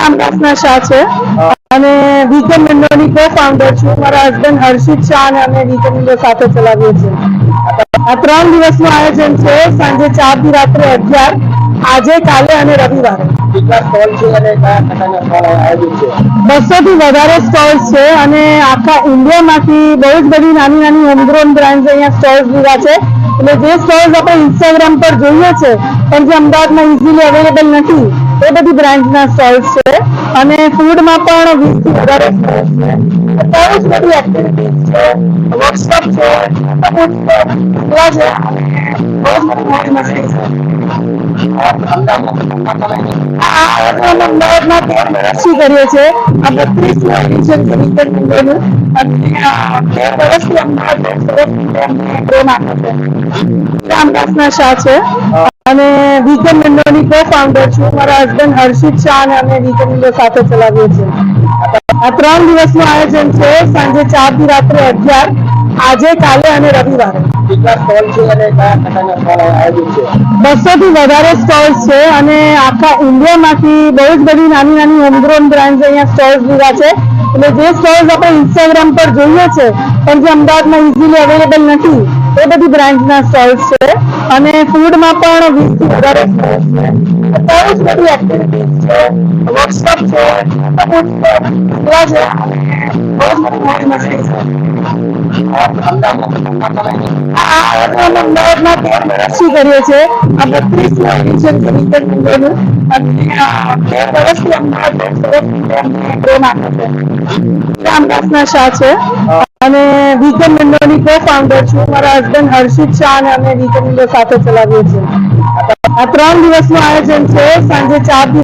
રામદાસના શાહ છે અને વીકેન્ડ વિન્ડોની કો-ફાઉન્ડર છું. મારા હસબન્ડ હર્ષિત શાહ અને અમે વીકેન્ડ વિન્ડો સાથે ચલાવીએ છીએ. આ 3 દિવસનું આયોજન છે. સાંજે 4 થી રાત્રે 11, આજે, કાલે અને રવિવારે. કેટલા સ્ટોલ છે અને કયા પ્રકારના સ્ટોલ આયોજન છે? 200 થી વધારે સ્ટોલ્સ છે અને આખા ઇન્ડિયામાંથી બહુ જ બધી નાની નાની હોમગ્રોન બ્રાન્ડ્સ અહીંયા સ્ટોલ્સ લીધા છે. એટલે જે સ્ટોલ્સ આપણે ઇન્સ્ટાગ્રામ પર જોઈએ છે પણ જે અમદાવાદમાં ઇઝીલી અવેલેબલ નથી એ બધી બ્રાન્ડ્સના સ્ટોલ્સ છે. અને ફૂડમાં પણ 20 થી વધારે સ્ટોલ્સ છે. બહુ જ બધી એક્ટિવિટીઝ છે, વર્કશોપ છે, બહુ જ મોજ મસ્તી છે. અમદાવાદમાં 13 વર્ષથી કરીએ છીએ. આ 32મી એડિશન છે વીકેન્ડ વિન્ડોનું અને 13 વર્ષથી અમદાવાદ પ્રેમ આપે છે. રામદાસના શાહ છે અને વીકેન્ડ વિન્ડોની કો-ફાઉન્ડર છું. મારા હસબન્ડ હર્ષિત શાહ અને અમે વીકેન્ડ વિન્ડો સાથે ચલાવીએ છીએ. આ 3 દિવસનું આયોજન છે. સાંજે 4 થી રાત્રે 11, આજે, કાલે અને રવિવારે. કેટલા સ્ટોલ છે અને કયા પ્રકારના સ્ટોલ આયોજન છે? 200 થી વધારે સ્ટોલ્સ છે અને આખા ઇન્ડિયામાંથી બહુ જ બધી નાની નાની હોમગ્રોન બ્રાન્ડ્સ અહીંયા સ્ટોલ્સ લીધા છે. એટલે જે સ્ટોલ્સ આપણે ઇન્સ્ટાગ્રામ પર જોઈએ છે પણ જે અમદાવાદમાં ઇઝીલી અવેલેબલ નથી એ બધી બ્રાન્ડ્સના સ્ટોલ્સ છે. અને ફૂડમાં પણ 20 થી વધારે સ્ટોલ્સ છે. બહુ જ બધી એક્ટિવિટીઝ છે, વર્કશોપ છે, બહુ જ મોજ મસ્તી છે. અમદાવાદમાં 13 વર્ષથી કરીએ છીએ. આ 32મી એડિશન છે વીકેન્ડ વિન્ડોનું અને 13 વર્ષથી અમદાવાદ પ્રેમ આપે છે. રામદાસના શાહ છે અને વીકેન્ડ વિન્ડોની કો-ફાઉન્ડર છું. મારા હસબન્ડ હર્ષિત શાહ અને અમે વીકેન્ડ વિન્ડો સાથે ચલાવીએ છીએ. આ 3 દિવસનું આયોજન છે. સાંજે 4 થી